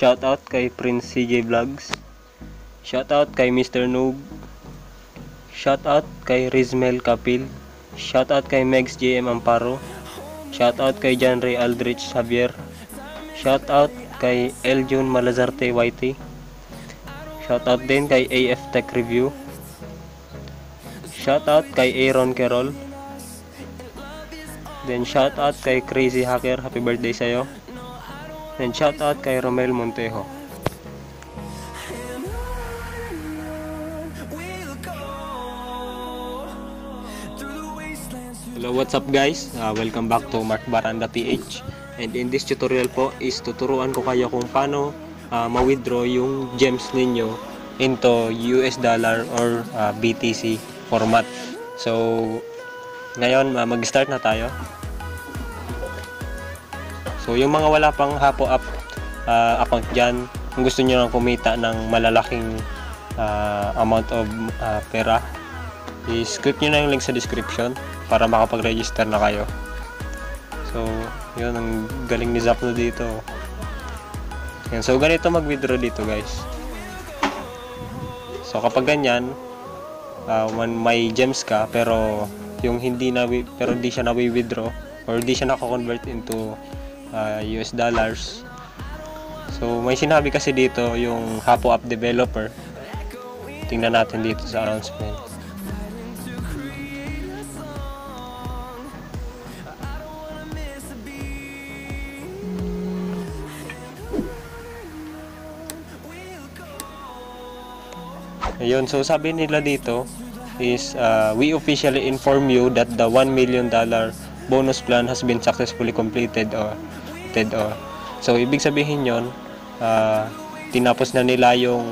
Shoutout kay Prince CJ Vlogs. Shoutout kay Mr. Noob. Shoutout kay Rizmel Kapil. Shoutout kay Megs JM Amparo. Shoutout kay John Ray Aldrich Javier. Shoutout kay Eljun Malazarte YT. Shoutout din kay AF Tech Review. Shoutout kay Aaron Kerol. Then shoutout kay Crazy Hacker, happy birthday sa'yo. Then shoutout kay Romel Montejo. Hello, what's up guys? Welcome back to Mark Baranda PH. And in this tutorial po is tuturuan ko kayo kung paano ma-withdraw yung gems ninyo into US dollar or BTC format. So ngayon mag-start na tayo. So yung mga wala pang Hapo app account dyan, kung gusto nyo lang kumita ng malalaking amount of pera, i-click nyo na yung link sa description para makapag-register na kayo. So yun, ang galing ni Zapno dito. Yan, so ganito mag-withdraw dito guys. So kapag ganyan, may gems ka pero yung hindi siya na-withdraw or hindi siya nako-convert into US dollars. So may sinabi kasi dito yung Hapo app developer. Tingnan natin dito sa announcement. Ayun, so sabi nila dito is we officially inform you that the $1 million bonus plan has been successfully completed. So ibig sabihin yon, tinapos na nila yung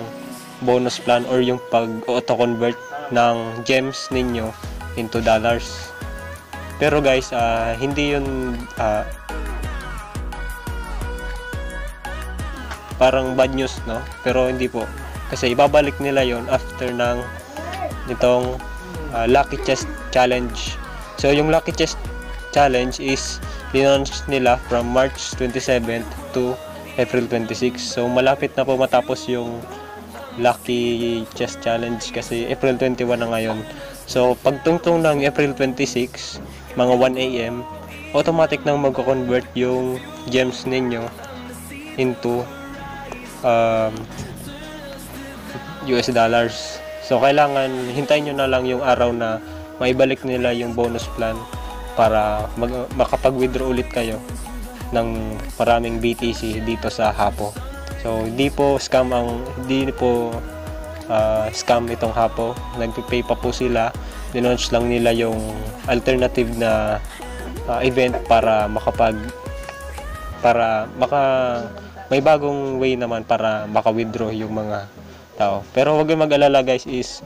bonus plan or yung pag-auto-convert ng gems ninyo into dollars. Pero guys, hindi yun parang bad news, no? Pero hindi po. Kasi ibabalik nila yon after ng itong Lucky Chest Challenge. So yung Lucky Chest Challenge is launch nila from March 27 to April 26. So malapit na po matapos yung Lucky Chest Challenge kasi April 21 na ngayon. So pagtungtong ng April 26, mga 1 AM, automatic nang magko-convert yung gems ninyo into US dollars. So kailangan hintayin nyo na lang yung araw na maibalik nila yung bonus plan para makapag-withdraw ulit kayo ng maraming BTC dito sa Hapo. So hindi po scam itong Hapo. Nagpe-pay pa po sila. Dinaunch lang nila yung alternative na event para may bagong way naman para maka-withdraw yung mga tao. Pero huwag kayong mag-alala guys, is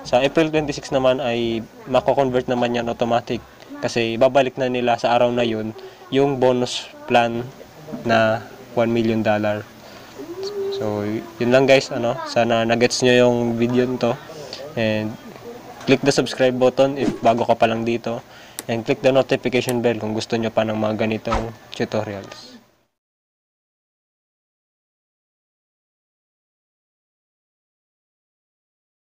sa April 26 naman ay mako-convert naman yan automatic kasi babalik na nila sa araw na yun yung bonus plan na $1 million. So yun lang guys, sana na-gets nyo yung video nito, and click the subscribe button if bago ka pa lang dito, and click the notification bell kung gusto nyo pa ng mga ganitong tutorials.